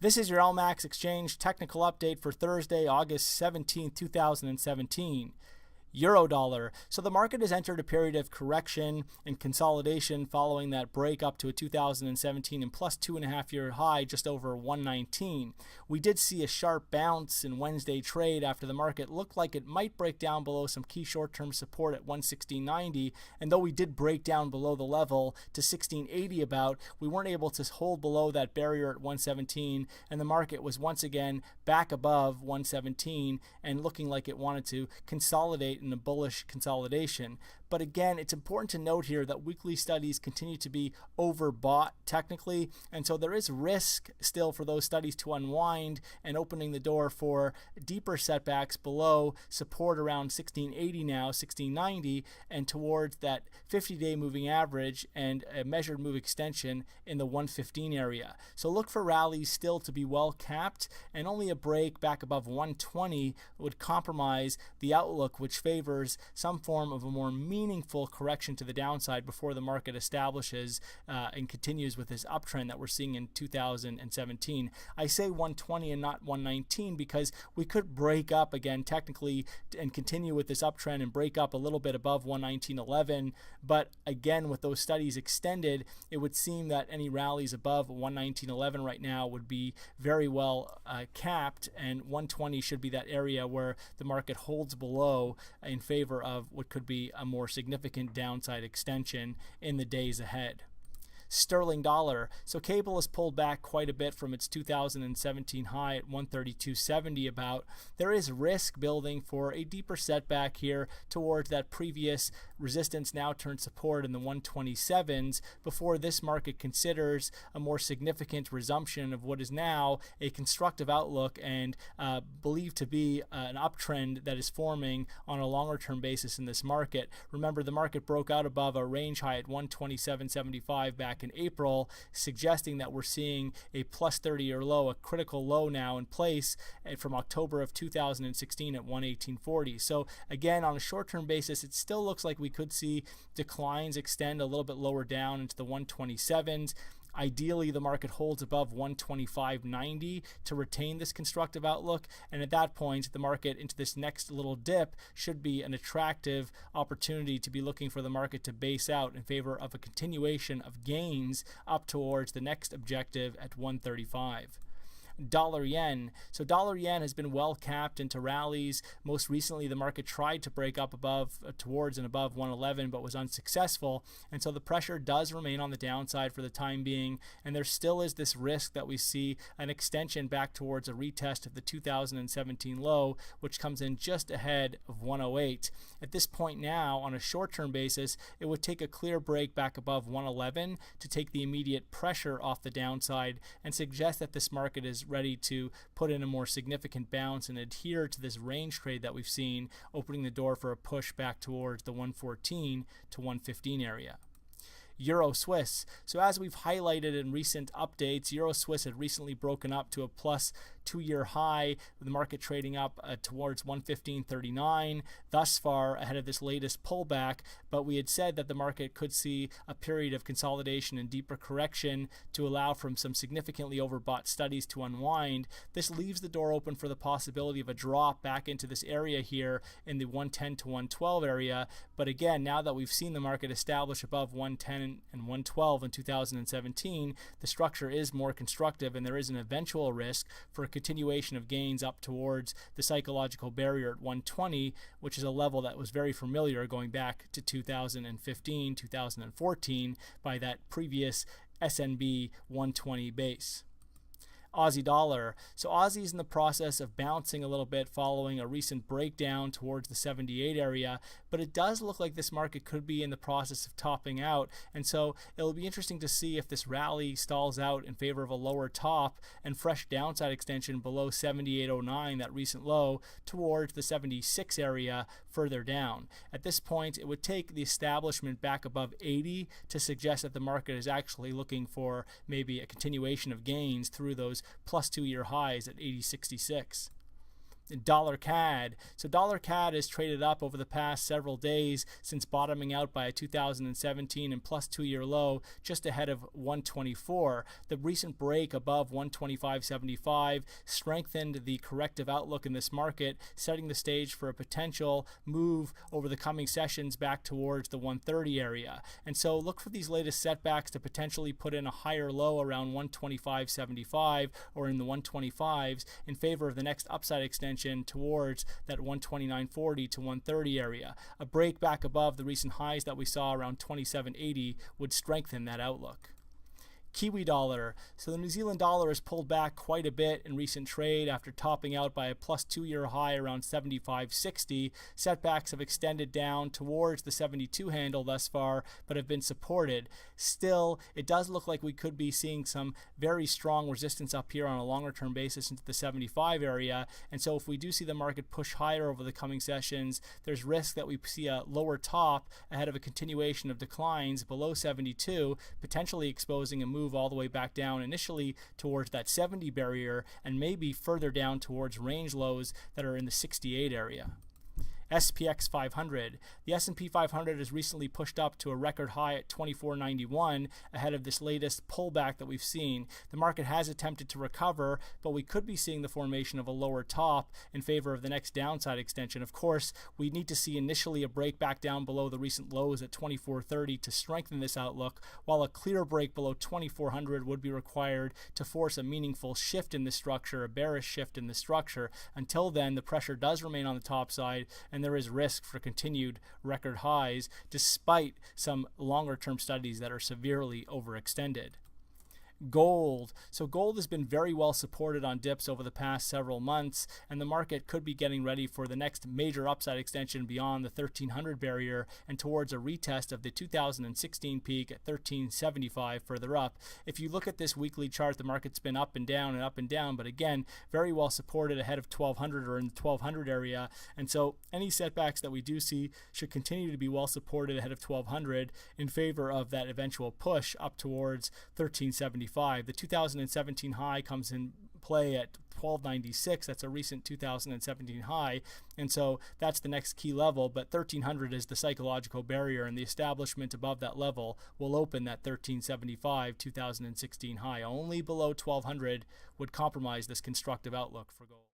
This is your LMAX Exchange technical update for Thursday, August 17, 2017. Eurodollar. So the market has entered a period of correction and consolidation following that break up to a 2017 and plus 2.5-year high just over 119. We did see a sharp bounce in Wednesday trade after the market looked like it might break down below some key short-term support at 116.90, and though we did break down below the level to 16.80 about, we weren't able to hold below that barrier at 117, and the market was once again back above 117 and looking like it wanted to consolidate in a bullish consolidation. But again, it's important to note here that weekly studies continue to be overbought technically, and so there is risk still for those studies to unwind and opening the door for deeper setbacks below support around 1680 now, 1690, and towards that 50-day moving average and a measured move extension in the 115 area. So look for rallies still to be well capped, and only a break back above 120 would compromise the outlook, which favors some form of a more meaningful correction to the downside before the market establishes and continues with this uptrend that we're seeing in 2017. I say 120 and not 119 because we could break up again technically and continue with this uptrend and break up a little bit above 119.11, but again with those studies extended, it would seem that any rallies above 119.11 right now would be very well capped, and 120 should be that area where the market holds below in favor of what could be a more significant downside extension in the days ahead. Sterling dollar. So cable has pulled back quite a bit from its 2017 high at 132.70 about. There is risk building for a deeper setback here towards that previous resistance now turned support in the 127s before this market considers a more significant resumption of what is now a constructive outlook and believed to be an uptrend that is forming on a longer term basis in this market. Remember, the market broke out above a range high at 127.75 back in April, suggesting that we're seeing a plus 30-year low, a critical low now in place from October of 2016 at 118.40. So again, on a short-term basis, it still looks like we could see declines extend a little bit lower down into the 127s. Ideally, the market holds above 125.90 to retain this constructive outlook, and at that point, the market into this next little dip should be an attractive opportunity to be looking for the market to base out in favor of a continuation of gains up towards the next objective at 135. Dollar yen. So dollar yen has been well capped into rallies. Most recently, the market tried to break up above towards and above 111 but was unsuccessful, and so the pressure does remain on the downside for the time being, and there still is this risk that we see an extension back towards a retest of the 2017 low, which comes in just ahead of 108. At this point now, on a short-term basis, it would take a clear break back above 111 to take the immediate pressure off the downside and suggest that this market is ready to put in a more significant bounce and adhere to this range trade that we've seen, opening the door for a push back towards the 114 to 115 area. Euro Swiss. So as we've highlighted in recent updates, Euro Swiss had recently broken up to a plus 2-year high, with the market trading up towards 115.39 thus far ahead of this latest pullback, but we had said that the market could see a period of consolidation and deeper correction to allow for some significantly overbought studies to unwind. This leaves the door open for the possibility of a drop back into this area here in the 110 to 112 area, but again, now that we've seen the market establish above 110 and 112 in 2017, the structure is more constructive, and there is an eventual risk for a continuation of gains up towards the psychological barrier at 120, which is a level that was very familiar going back to 2015, 2014 by that previous SNB 120 base. Aussie dollar. So Aussie's in the process of bouncing a little bit following a recent breakdown towards the 78 area, but it does look like this market could be in the process of topping out, and so it'll be interesting to see if this rally stalls out in favor of a lower top and fresh downside extension below 78.09, that recent low, towards the 76 area further down. At this point, it would take the establishment back above 80 to suggest that the market is actually looking for maybe a continuation of gains through those plus 2-year highs at 80.66. Dollar CAD. So dollar CAD has traded up over the past several days since bottoming out by a 2017 and plus 2-year low just ahead of 124. The recent break above 125.75 strengthened the corrective outlook in this market, setting the stage for a potential move over the coming sessions back towards the 130 area. And so look for these latest setbacks to potentially put in a higher low around 125.75 or in the 125s in favor of the next upside extension towards that 129.40 to 130 area. A break back above the recent highs that we saw around 27.80 would strengthen that outlook. Kiwi dollar. So the New Zealand dollar has pulled back quite a bit in recent trade after topping out by a plus 2-year high around 75.60. Setbacks have extended down towards the 72 handle thus far, but have been supported. Still, it does look like we could be seeing some very strong resistance up here on a longer term basis into the 75 area. And so if we do see the market push higher over the coming sessions, there's risk that we see a lower top ahead of a continuation of declines below 72, potentially exposing a move all the way back down initially towards that 70 barrier and maybe further down towards range lows that are in the 68 area. SPX 500. The S&P 500 has recently pushed up to a record high at 2491 ahead of this latest pullback that we've seen. The market has attempted to recover, but we could be seeing the formation of a lower top in favor of the next downside extension. Of course, we need to see initially a break back down below the recent lows at 2430 to strengthen this outlook, while a clear break below 2400 would be required to force a meaningful shift in the structure, a bearish shift in the structure. Until then, the pressure does remain on the top side, and there is risk for continued record highs despite some longer term studies that are severely overextended. Gold. So gold has been very well supported on dips over the past several months, and the market could be getting ready for the next major upside extension beyond the 1300 barrier and towards a retest of the 2016 peak at 1375 further up. If you look at this weekly chart, the market's been up and down, but again, very well supported ahead of 1200 or in the 1200 area. And so any setbacks that we do see should continue to be well supported ahead of 1200 in favor of that eventual push up towards 1375. The 2017 high comes in play at 1296. That's a recent 2017 high, and so that's the next key level, but 1300 is the psychological barrier, and the establishment above that level will open that 1375 2016 high. Only below 1200 would compromise this constructive outlook for gold.